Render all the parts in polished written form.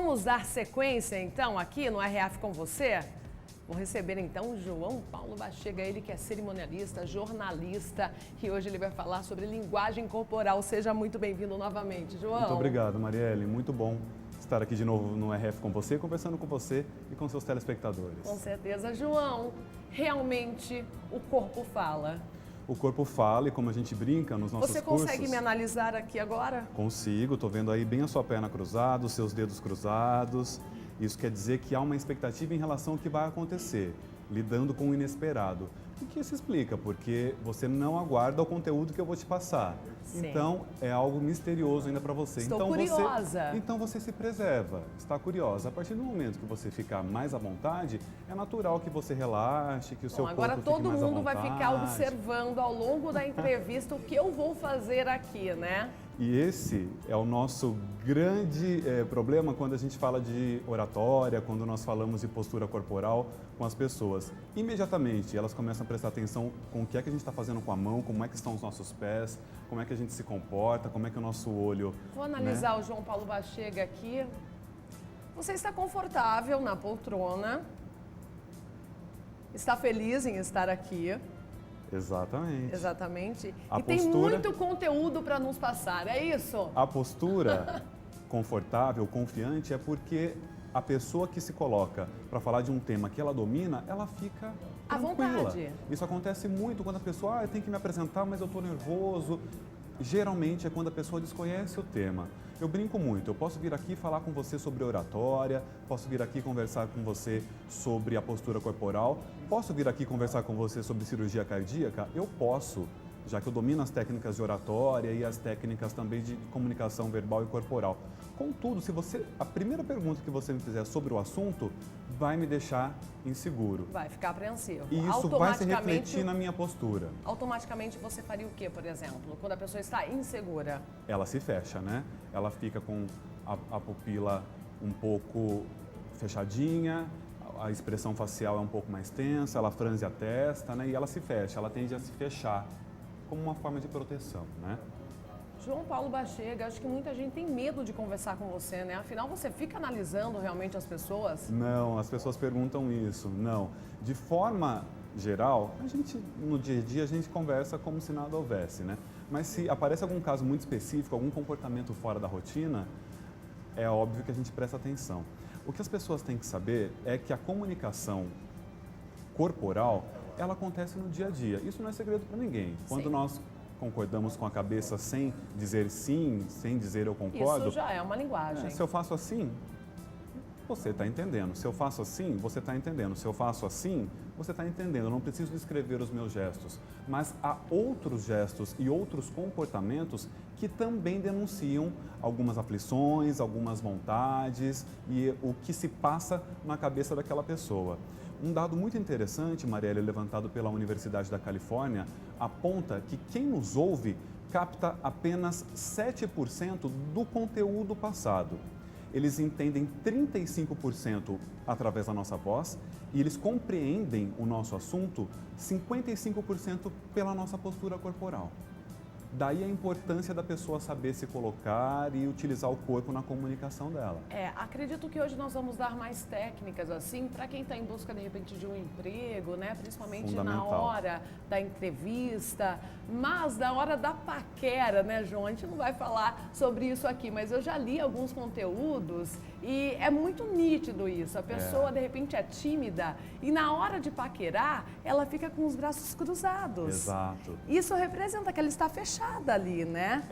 Vamos dar sequência, então, aqui no RF com você? Vou receber, então, o João Paulo Bachega, ele que é cerimonialista, jornalista, e hoje ele vai falar sobre linguagem corporal. Seja muito bem-vindo novamente, João. Muito obrigado, Marielle. Muito bom estar aqui de novo no RF com você, conversando com você e com seus telespectadores. Com certeza. João, realmente o corpo fala. O corpo fala e como a gente brinca nos nossos cursos... Você consegue me analisar aqui agora? Consigo, estou vendo aí bem a sua perna cruzada, os seus dedos cruzados. Isso quer dizer que há uma expectativa em relação ao que vai acontecer, lidando com o inesperado. O que se explica? Porque você não aguarda o conteúdo que eu vou te passar. Sim. Então, é algo misterioso ainda para você. Estou curiosa. Então você se preserva, está curiosa. A partir do momento que você ficar mais à vontade, é natural que você relaxe, que o seu corpo fique mais à vontade. Agora todo mundo vai ficar observando ao longo da entrevista o que eu vou fazer aqui, né? E esse é o nosso grande problema quando a gente fala de oratória, quando nós falamos de postura corporal com as pessoas. Imediatamente elas começam a prestar atenção com o que é que a gente está fazendo com a mão, como é que estão os nossos pés, como é que a gente se comporta, como é que é o nosso olho... Vou analisar, né? O João Paulo Bachega aqui. Você está confortável na poltrona, está feliz em estar aqui. Exatamente. Exatamente. E tem muito conteúdo para nos passar, é isso? A postura confortável, confiante, é porque a pessoa que se coloca para falar de um tema que ela domina, ela fica tranquila. À vontade. Isso acontece muito quando a pessoa, eu tenho que me apresentar, mas eu estou nervoso. Geralmente é quando a pessoa desconhece o tema. Eu brinco muito, eu posso vir aqui falar com você sobre oratória, posso vir aqui conversar com você sobre a postura corporal, posso vir aqui conversar com você sobre cirurgia cardíaca? Eu posso, já que eu domino as técnicas de oratória e as técnicas também de comunicação verbal e corporal. Contudo, a primeira pergunta que você me fizer sobre o assunto vai me deixar inseguro. Vai ficar apreensivo. E isso vai se refletir na minha postura. Automaticamente você faria o quê, por exemplo, quando a pessoa está insegura? Ela se fecha, né? Ela fica com a pupila um pouco fechadinha, a expressão facial é um pouco mais tensa, ela franze a testa, né? E ela se fecha, ela tende a se fechar como uma forma de proteção, né? João Paulo Bachega, acho que muita gente tem medo de conversar com você, né? Afinal, você fica analisando realmente as pessoas? Não, as pessoas perguntam isso, não. De forma geral, no dia a dia, a gente conversa como se nada houvesse, né? Mas se aparece algum caso muito específico, algum comportamento fora da rotina, é óbvio que a gente presta atenção. O que as pessoas têm que saber é que a comunicação corporal, ela acontece no dia a dia. Isso não é segredo para ninguém. Quando nós concordamos com a cabeça sem dizer sim, sem dizer eu concordo... Isso já é uma linguagem. Se eu faço assim, você está entendendo. Se eu faço assim, você está entendendo. Se eu faço assim, você está entendendo. Eu não preciso descrever os meus gestos. Mas há outros gestos e outros comportamentos que também denunciam algumas aflições, algumas vontades e o que se passa na cabeça daquela pessoa. Um dado muito interessante, Marielle, levantado pela Universidade da Califórnia, aponta que quem nos ouve capta apenas 7% do conteúdo passado. Eles entendem 35% através da nossa voz e eles compreendem o nosso assunto 55% pela nossa postura corporal. Daí a importância da pessoa saber se colocar e utilizar o corpo na comunicação dela. Acredito que hoje nós vamos dar mais técnicas assim para quem está em busca de repente de um emprego, né? Principalmente na hora da entrevista, mas na hora da paquera, né, João? A gente não vai falar sobre isso aqui, mas eu já li alguns conteúdos e é muito nítido isso. A pessoa de repente é tímida e na hora de paquerar ela fica com os braços cruzados. Exato. Isso representa que ela está fechada ali, né?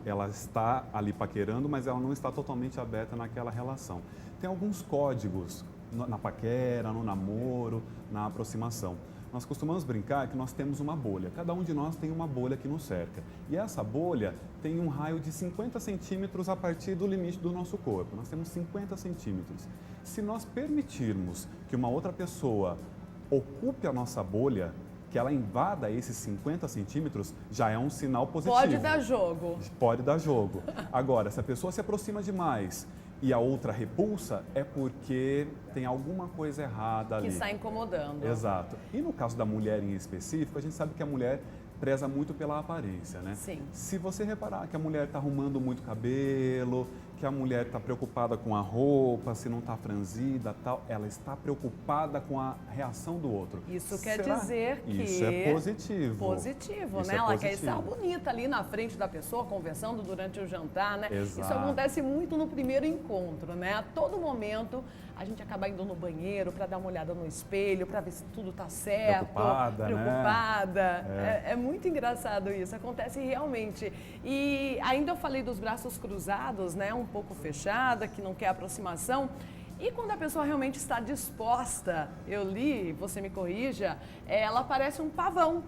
Ela está ali paquerando, mas ela não está totalmente aberta naquela relação. Tem alguns códigos na paquera, no namoro, na aproximação. Nós costumamos brincar que nós temos uma bolha. Cada um de nós tem uma bolha que nos cerca. E essa bolha tem um raio de 50 centímetros a partir do limite do nosso corpo. Nós temos 50 centímetros. Se nós permitirmos que uma outra pessoa ocupe a nossa bolha, que ela invada esses 50 centímetros, já é um sinal positivo. Pode dar jogo. Pode dar jogo. Agora, se a pessoa se aproxima demais e a outra repulsa, é porque tem alguma coisa errada ali. Que está incomodando. Exato. E no caso da mulher em específico, a gente sabe que a mulher preza muito pela aparência, né? Sim. Se você reparar que a mulher está arrumando muito cabelo, que a mulher está preocupada com a roupa, se não está franzida, tal. Ela está preocupada com a reação do outro. Isso quer dizer que... Isso é positivo. Positivo, Isso né? é Ela positivo. quer estar bonita ali na frente da pessoa, conversando durante o jantar, né? Exato. Isso acontece muito no primeiro encontro, né? A todo momento a gente acaba indo no banheiro para dar uma olhada no espelho, para ver se tudo está certo. Preocupada. Né? É muito engraçado isso, acontece realmente. E ainda eu falei dos braços cruzados, né? Um pouco fechada, que não quer aproximação. E quando a pessoa realmente está disposta, eu li, você me corrija, ela parece um pavão.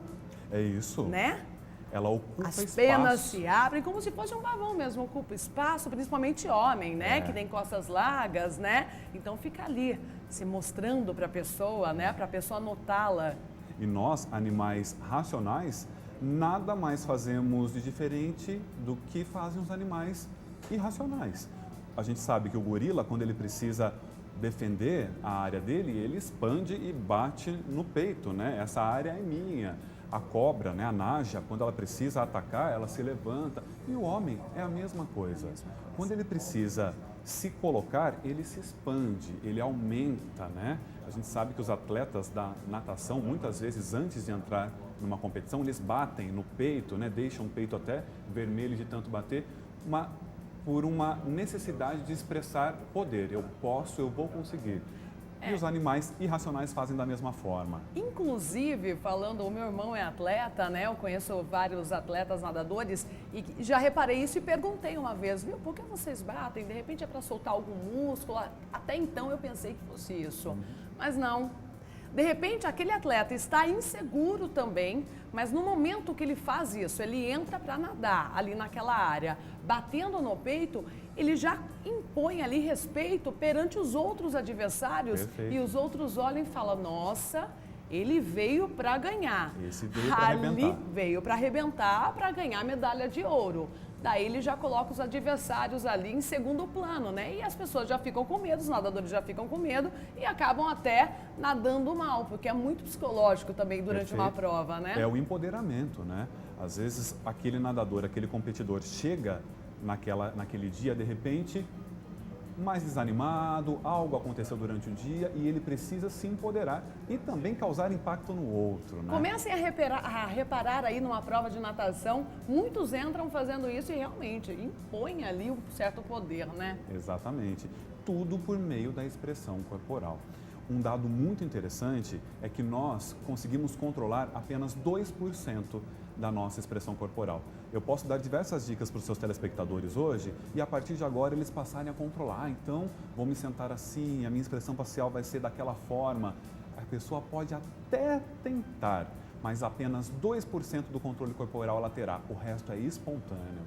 É isso. Né? Ela ocupa As espaço. penas se abrem como se fosse um pavão mesmo, ocupa espaço, principalmente homem, né? É. Que tem costas largas, né? Então fica ali, se mostrando para a pessoa, né? Para a pessoa notá-la. E nós, animais racionais, nada mais fazemos de diferente do que fazem os animais irracionais. A gente sabe que o gorila, quando ele precisa defender a área dele, ele expande e bate no peito, né? Essa área é minha. A cobra, né, a naja, quando ela precisa atacar, ela se levanta. E o homem é a mesma coisa. Quando ele precisa se colocar, ele se expande, ele aumenta, né? A gente sabe que os atletas da natação, muitas vezes, antes de entrar numa competição, eles batem no peito, né? Deixam o peito até vermelho de tanto bater, por uma necessidade de expressar poder. Eu posso, eu vou conseguir. E os animais irracionais fazem da mesma forma. Inclusive, falando, o meu irmão é atleta, né? Eu conheço vários atletas nadadores e já reparei isso e perguntei uma vez, viu, por que vocês batem? De repente é para soltar algum músculo? Até então eu pensei que fosse isso, mas não. De repente, aquele atleta está inseguro também, mas no momento que ele faz isso, ele entra para nadar ali naquela área, batendo no peito, ele já impõe ali respeito perante os outros adversários. Perfeito. E os outros olham e falam, nossa, ele veio para ganhar. Esse veio para arrebentar. Veio para arrebentar, para ganhar medalha de ouro. Daí ele já coloca os adversários ali em segundo plano, né? E as pessoas já ficam com medo, os nadadores já ficam com medo e acabam até nadando mal, porque é muito psicológico também durante uma prova, né? É o empoderamento, né? Às vezes aquele nadador, aquele competidor chega naquele dia, de repente, mais desanimado, algo aconteceu durante o dia e ele precisa se empoderar e também causar impacto no outro, né? Comecem a reparar aí numa prova de natação, muitos entram fazendo isso e realmente impõem ali um certo poder, né? Exatamente. Tudo por meio da expressão corporal. Um dado muito interessante é que nós conseguimos controlar apenas 2% da nossa expressão corporal. Eu posso dar diversas dicas para os seus telespectadores hoje e a partir de agora eles passarem a controlar. Então, vou me sentar assim, a minha expressão facial vai ser daquela forma. A pessoa pode até tentar, mas apenas 2% do controle corporal ela terá. O resto é espontâneo.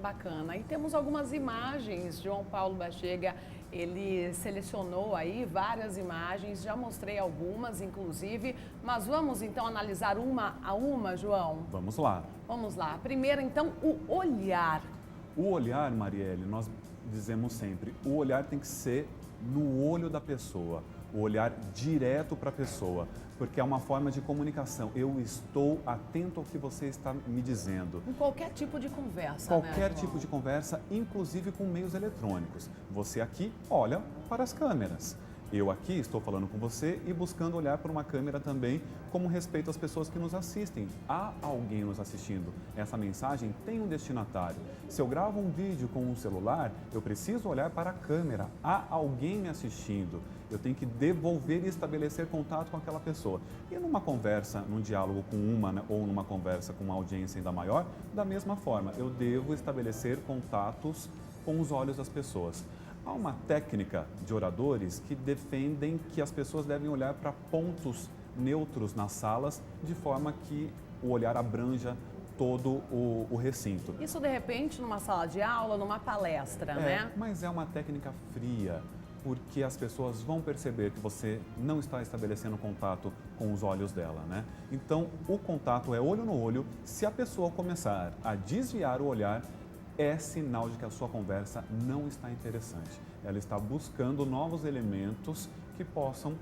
Bacana. E temos algumas imagens. João Paulo Bachega, ele selecionou aí várias imagens, já mostrei algumas, inclusive, mas vamos então analisar uma a uma, João? Vamos lá. Vamos lá. Primeiro, então, o olhar. O olhar, Marielle, nós dizemos sempre, o olhar tem que ser no olho da pessoa, o olhar direto para a pessoa, porque é uma forma de comunicação. Eu estou atento ao que você está me dizendo. Em qualquer tipo de conversa, Qualquer né, tipo de conversa, inclusive com meios eletrônicos. Você aqui olha para as câmeras. Eu aqui estou falando com você e buscando olhar para uma câmera também, como respeito às pessoas que nos assistem. Há alguém nos assistindo. Essa mensagem tem um destinatário. Se eu gravo um vídeo com um celular, eu preciso olhar para a câmera. Há alguém me assistindo. Eu tenho que devolver e estabelecer contato com aquela pessoa. E numa conversa, num diálogo com uma, né, ou numa conversa com uma audiência ainda maior, da mesma forma, eu devo estabelecer contatos com os olhos das pessoas. Há uma técnica de oradores que defendem que as pessoas devem olhar para pontos neutros nas salas, de forma que o olhar abranja todo o recinto. Isso, de repente, numa sala de aula, numa palestra, né? Mas é uma técnica fria, porque as pessoas vão perceber que você não está estabelecendo contato com os olhos dela, né? Então, o contato é olho no olho. Se a pessoa começar a desviar o olhar, é sinal de que a sua conversa não está interessante. Ela está buscando novos elementos que possam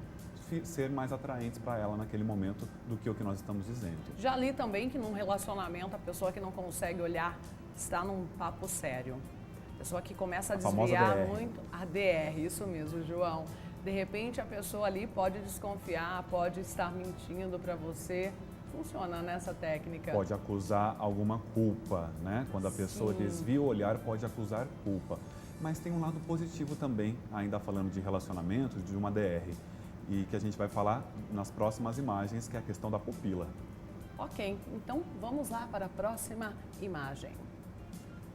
ser mais atraentes para ela naquele momento do que o que nós estamos dizendo. Já li também que num relacionamento a pessoa que não consegue olhar está num papo sério. Pessoa que começa a famosa desviar DR. muito. A DR, isso mesmo, João. De repente a pessoa ali pode desconfiar, pode estar mentindo para você. Funciona nessa técnica. Pode acusar alguma culpa, né? Quando a pessoa desvia o olhar, pode acusar culpa. Mas tem um lado positivo também, ainda falando de relacionamento, de uma DR. E que a gente vai falar nas próximas imagens, que é a questão da pupila. Ok, então vamos lá para a próxima imagem.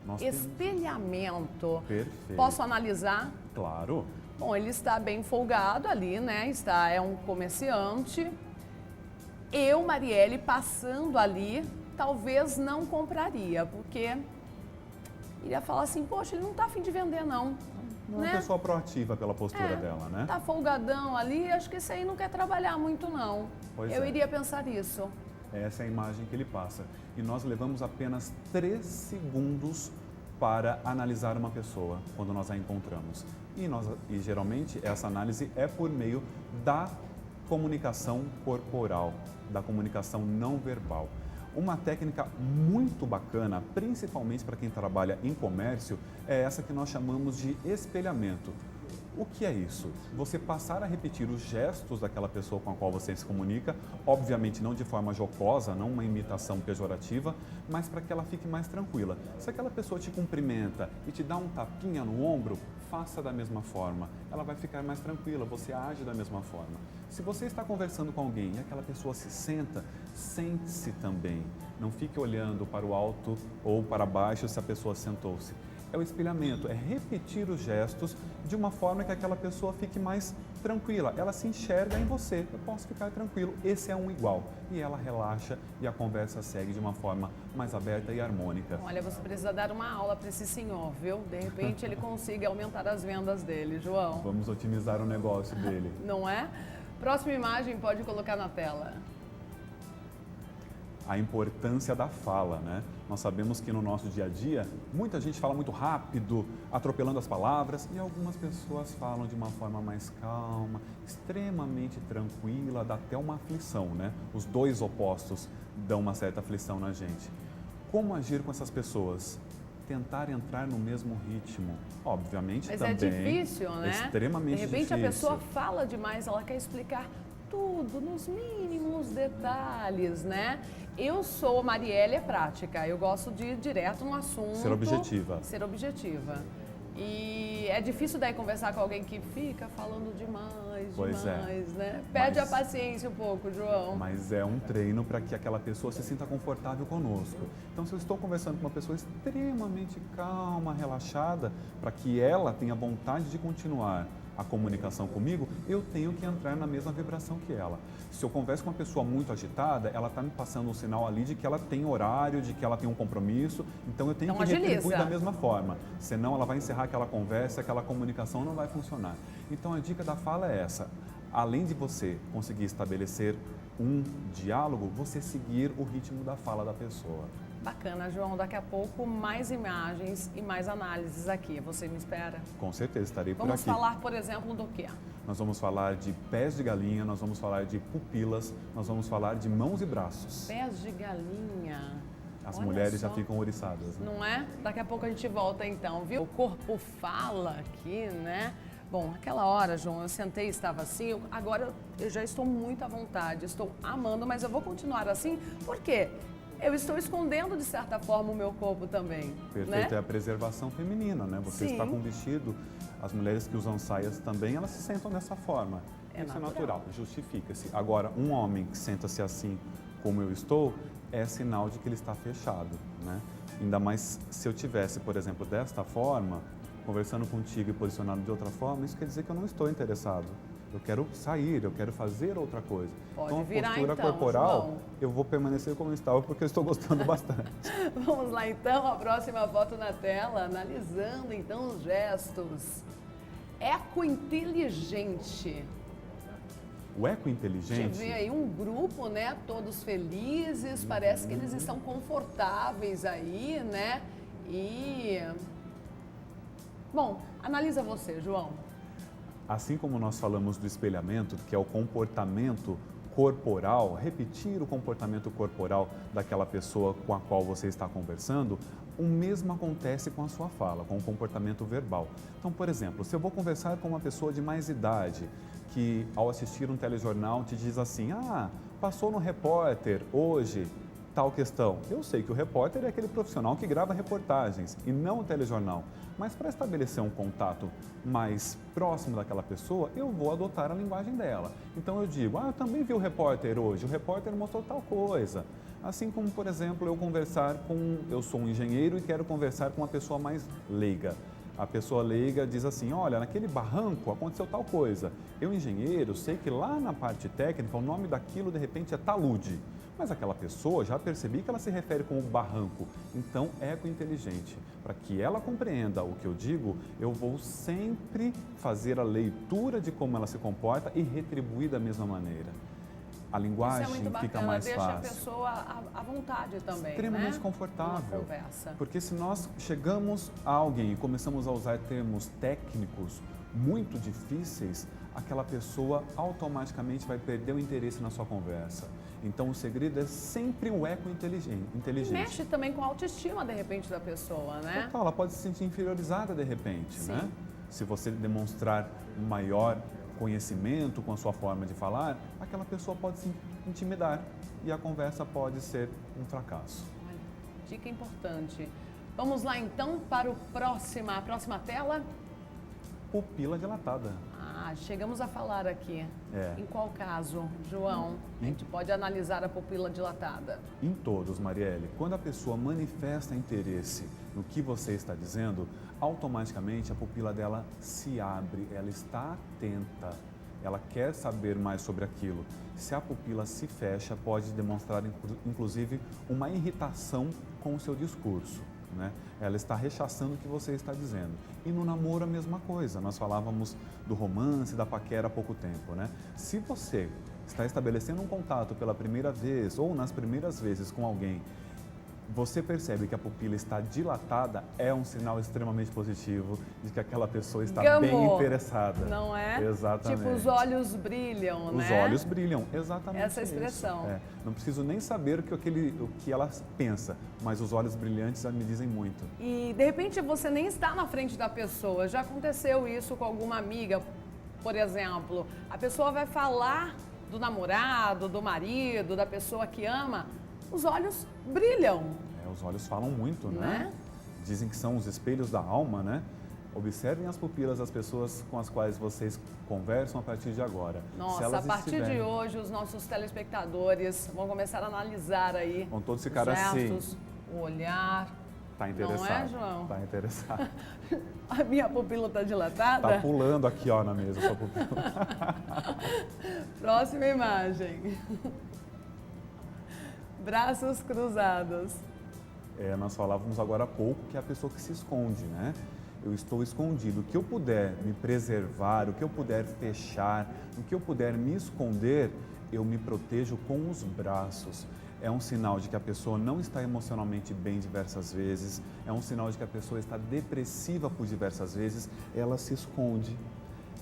Nós Espelhamento. Perfeito. Posso analisar? Claro. Bom, ele está bem folgado ali, né? É um comerciante. Eu, Marielle, passando ali, talvez não compraria, porque iria falar assim, poxa, ele não está a fim de vender, não. Não é uma pessoa proativa pela postura dela, né? Tá folgadão ali, acho que esse aí não quer trabalhar muito, não. Eu iria pensar isso. Essa é a imagem que ele passa. E nós levamos apenas 3 segundos para analisar uma pessoa quando nós a encontramos. E geralmente essa análise é por meio da comunicação corporal, da comunicação não verbal. Uma técnica muito bacana, principalmente para quem trabalha em comércio, é essa que nós chamamos de espelhamento. O que é isso? Você passar a repetir os gestos daquela pessoa com a qual você se comunica, obviamente não de forma jocosa, não uma imitação pejorativa, mas para que ela fique mais tranquila. Se aquela pessoa te cumprimenta e te dá um tapinha no ombro, faça da mesma forma. Ela vai ficar mais tranquila, você age da mesma forma. Se você está conversando com alguém e aquela pessoa se senta, sente-se também. Não fique olhando para o alto ou para baixo se a pessoa sentou-se. É o espelhamento, é repetir os gestos de uma forma que aquela pessoa fique mais tranquila. Ela se enxerga em você, eu posso ficar tranquilo, esse é um igual. E ela relaxa e a conversa segue de uma forma mais aberta e harmônica. Olha, você precisa dar uma aula para esse senhor, viu? De repente ele consiga aumentar as vendas dele, João. Vamos otimizar o negócio dele. Não é? Próxima imagem, pode colocar na tela. A importância da fala, né? Nós sabemos que no nosso dia a dia, muita gente fala muito rápido, atropelando as palavras, e algumas pessoas falam de uma forma mais calma, extremamente tranquila, dá até uma aflição, né? Os dois opostos dão uma certa aflição na gente. Como agir com essas pessoas? Tentar entrar no mesmo ritmo, obviamente. Mas também é difícil, né? É extremamente difícil. De repente a pessoa fala demais, ela quer explicar tudo nos mínimos detalhes, né? Eu sou, Marielle, é prática, eu gosto de ir direto no assunto. Ser objetiva. Ser objetiva. E é difícil daí conversar com alguém que fica falando demais, né? Perde a paciência um pouco, João. Mas é um treino para que aquela pessoa se sinta confortável conosco. Então, se eu estou conversando com uma pessoa extremamente calma, relaxada, para que ela tenha vontade de continuar a comunicação comigo, eu tenho que entrar na mesma vibração que ela. Se eu converso com uma pessoa muito agitada, ela está me passando um sinal ali de que ela tem horário, de que ela tem um compromisso, então eu tenho que retribuir da mesma forma. Senão ela vai encerrar aquela conversa, aquela comunicação não vai funcionar. Então a dica da fala é essa. Além de você conseguir estabelecer um diálogo, você seguir o ritmo da fala da pessoa. Bacana, João. Daqui a pouco mais imagens e mais análises aqui. Você me espera? Com certeza, estarei por aqui. Vamos falar, por exemplo, do quê? Nós vamos falar de pés de galinha, nós vamos falar de pupilas, nós vamos falar de mãos e braços. Pés de galinha. As mulheres já ficam ouriçadas, né? Não é? Daqui a pouco a gente volta então, viu? O corpo fala aqui, né? Bom, aquela hora, João, eu sentei e estava assim, agora eu já estou muito à vontade, estou amando, mas eu vou continuar assim, por quê? Eu estou escondendo, de certa forma, o meu corpo também. Perfeito, né? É a preservação feminina, né? Você está com vestido, as mulheres que usam saias também, elas se sentam dessa forma. Isso é natural, justifica-se. Agora, um homem que senta-se assim como eu estou, é sinal de que ele está fechado, né? Ainda mais se eu tivesse, por exemplo, desta forma, conversando contigo e posicionado de outra forma, isso quer dizer que eu não estou interessado. Eu quero sair, eu quero fazer outra coisa. Pode então, a virar, postura então, corporal, João. eu vou permanecer como eu estava porque eu estou gostando bastante. Vamos lá, então, a próxima foto na tela, analisando, então, os gestos. Eco inteligente. O eco inteligente... Você vê aí um grupo, né, todos felizes, parece que eles estão confortáveis aí, né, e... Bom, analisa você, João. Assim como nós falamos do espelhamento, que é o comportamento corporal, repetir o comportamento corporal daquela pessoa com a qual você está conversando, O mesmo acontece com a sua fala, com o comportamento verbal. Então, por exemplo, se eu vou conversar com uma pessoa de mais idade, que ao assistir um telejornal te diz assim, passou no repórter hoje tal questão. Eu sei que o repórter é aquele profissional que grava reportagens e não o telejornal. Mas para estabelecer um contato mais próximo daquela pessoa, eu vou adotar a linguagem dela. Então eu digo, eu também vi o repórter hoje, o repórter mostrou tal coisa. Assim como, por exemplo, eu sou um engenheiro e quero conversar com uma pessoa mais leiga. A pessoa leiga diz assim, olha, naquele barranco aconteceu tal coisa. Eu, engenheiro, sei que lá na parte técnica o nome daquilo de repente é talude. Mas aquela pessoa, já percebi que ela se refere como barranco. Então, eco-inteligente. Para que ela compreenda o que eu digo, eu vou sempre fazer a leitura de como ela se comporta e retribuir da mesma maneira. A linguagem fica mais fácil. Deixa a pessoa à vontade também, extremamente confortável. Conversa. Porque se nós chegamos a alguém e começamos a usar termos técnicos muito difíceis, aquela pessoa automaticamente vai perder o interesse na sua conversa. Então, o segredo é sempre o eco inteligente. Mexe também com a autoestima, de repente, da pessoa, né? Total, ela pode se sentir inferiorizada, de repente, Sim. né? Se você demonstrar um maior conhecimento com a sua forma de falar, aquela pessoa pode se intimidar e a conversa pode ser um fracasso. Olha, dica importante. Vamos lá, então, para a próxima tela. Pupila dilatada. Chegamos a falar aqui. Em qual caso, João, a gente pode analisar a pupila dilatada? Em todos, Marielle. Quando a pessoa manifesta interesse no que você está dizendo, automaticamente a pupila dela se abre, ela está atenta, ela quer saber mais sobre aquilo. Se a pupila se fecha, pode demonstrar, inclusive, uma irritação com o seu discurso. Né? Ela está rechaçando o que você está dizendo. E no namoro a mesma coisa, nós falávamos do romance, da paquera há pouco tempo, né? Se você está estabelecendo um contato pela primeira vez ou nas primeiras vezes com alguém, você percebe que a pupila está dilatada, é um sinal extremamente positivo de que aquela pessoa está bem interessada. Não é? Exatamente. Tipo, os olhos brilham, né? Os olhos brilham, exatamente. Essa expressão. Não preciso nem saber o que ela pensa, mas os olhos brilhantes já me dizem muito. E, de repente, você nem está na frente da pessoa. Já aconteceu isso com alguma amiga, por exemplo. A pessoa vai falar do namorado, do marido, da pessoa que ama. Os olhos brilham. Os olhos falam muito, né? Dizem que são os espelhos da alma, né? Observem as pupilas das pessoas com as quais vocês conversam a partir de agora. Nossa, a partir de hoje, os nossos telespectadores vão começar a analisar aí. Vão todos ficar os gestos, assim. O olhar. Tá interessado. Não é, João? Tá interessado. A minha pupila tá dilatada? Tá pulando aqui, ó, na mesa, sua pupila. Próxima imagem. Braços cruzados. Nós falávamos agora há pouco que é a pessoa que se esconde, né? Eu estou escondido. O que eu puder me preservar, o que eu puder fechar, o que eu puder me esconder, eu me protejo com os braços. É um sinal de que a pessoa não está emocionalmente bem diversas vezes, é um sinal de que a pessoa está depressiva por diversas vezes, ela se esconde.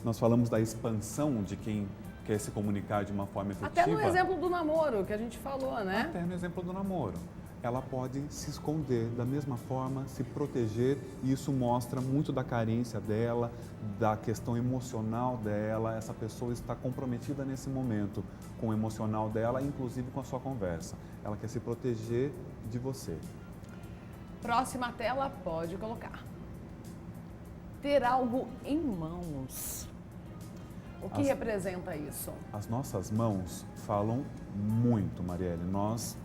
Nós falamos da expansão de quem quer se comunicar de uma forma efetiva. Até no exemplo do namoro que a gente falou, né? Até no exemplo do namoro. Ela pode se esconder da mesma forma, se proteger, e isso mostra muito da carência dela, da questão emocional dela. Essa pessoa está comprometida nesse momento com o emocional dela, inclusive com a sua conversa. Ela quer se proteger de você. Próxima tela, pode colocar. Ter algo em mãos. O que representa isso? As nossas mãos falam muito, Marielle. Nós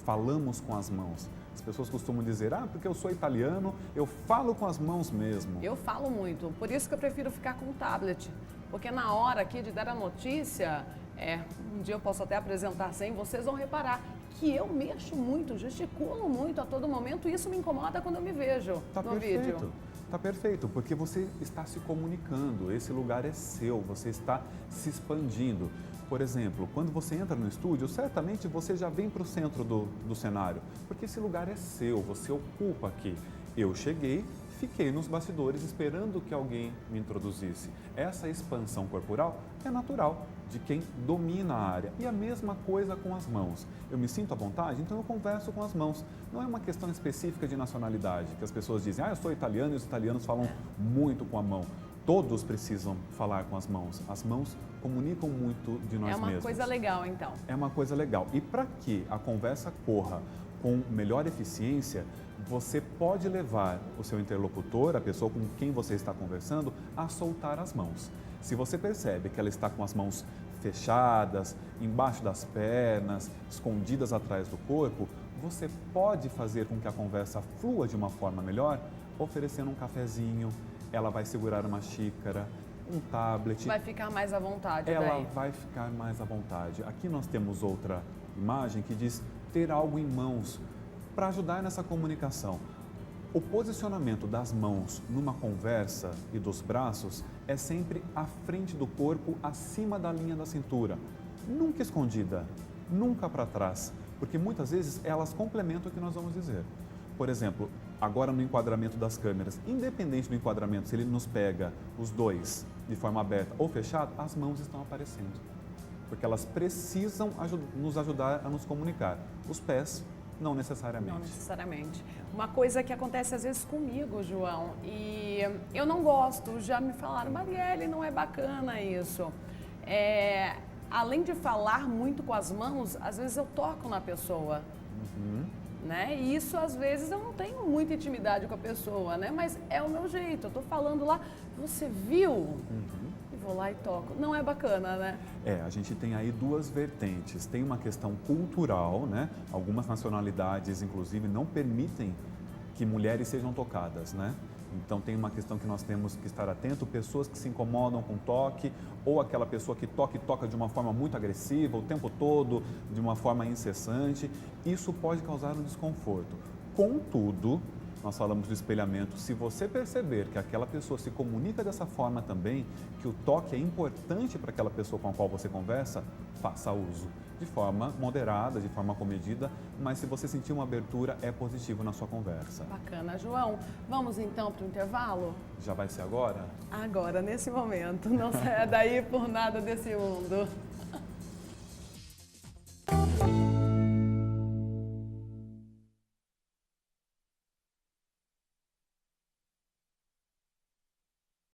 falamos com as mãos. As pessoas costumam dizer, porque eu sou italiano, eu falo com as mãos mesmo. Eu falo muito, por isso que eu prefiro ficar com o tablet. Porque na hora aqui de dar a notícia, um dia eu posso até apresentar sem, vocês vão reparar que eu mexo muito, gesticulo muito a todo momento e isso me incomoda quando eu me vejo no vídeo. Tá perfeito, porque você está se comunicando, esse lugar é seu, você está se expandindo. Por exemplo, quando você entra no estúdio, certamente você já vem para o centro do cenário, porque esse lugar é seu, você ocupa aqui. Eu cheguei, fiquei nos bastidores esperando que alguém me introduzisse. Essa expansão corporal é natural de quem domina a área. E a mesma coisa com as mãos. Eu me sinto à vontade, então eu converso com as mãos. Não é uma questão específica de nacionalidade, que as pessoas dizem, eu sou italiano e os italianos falam muito com a mão. Todos precisam falar com as mãos. As mãos comunicam muito de nós mesmos. É uma coisa legal, então. É uma coisa legal. E para que a conversa corra com melhor eficiência, você pode levar o seu interlocutor, a pessoa com quem você está conversando, a soltar as mãos. Se você percebe que ela está com as mãos fechadas, embaixo das pernas, escondidas atrás do corpo, você pode fazer com que a conversa flua de uma forma melhor, oferecendo um cafezinho, ela vai segurar uma xícara, um tablet. Vai ficar mais à vontade. Ela vai ficar mais à vontade. Aqui nós temos outra imagem que diz ter algo em mãos para ajudar nessa comunicação. O posicionamento das mãos numa conversa e dos braços é sempre à frente do corpo, acima da linha da cintura. Nunca escondida, nunca para trás, porque muitas vezes elas complementam o que nós vamos dizer. Por exemplo, agora no enquadramento das câmeras, independente do enquadramento, se ele nos pega os dois de forma aberta ou fechada, as mãos estão aparecendo. Porque elas precisam nos ajudar a nos comunicar. Os pés, não necessariamente. Não necessariamente. Uma coisa que acontece às vezes comigo, João, e eu não gosto, já me falaram, Marielle, não é bacana isso. Além de falar muito com as mãos, às vezes eu toco na pessoa. Né? E isso, às vezes, eu não tenho muita intimidade com a pessoa, né? Mas é o meu jeito. Eu tô falando lá, você viu? E vou lá e toco. Não é bacana, né? A gente tem aí duas vertentes. Tem uma questão cultural, né? Algumas nacionalidades, inclusive, não permitem que mulheres sejam tocadas, né? Então tem uma questão que nós temos que estar atento, pessoas que se incomodam com toque, ou aquela pessoa que toca de uma forma muito agressiva o tempo todo, de uma forma incessante, isso pode causar um desconforto. Contudo, nós falamos do espelhamento, se você perceber que aquela pessoa se comunica dessa forma também, que o toque é importante para aquela pessoa com a qual você conversa, faça uso. De forma moderada, de forma comedida, mas se você sentir uma abertura, é positivo na sua conversa. Bacana, João. Vamos então para o intervalo? Já vai ser agora? Agora, nesse momento. Não saia daí por nada desse mundo.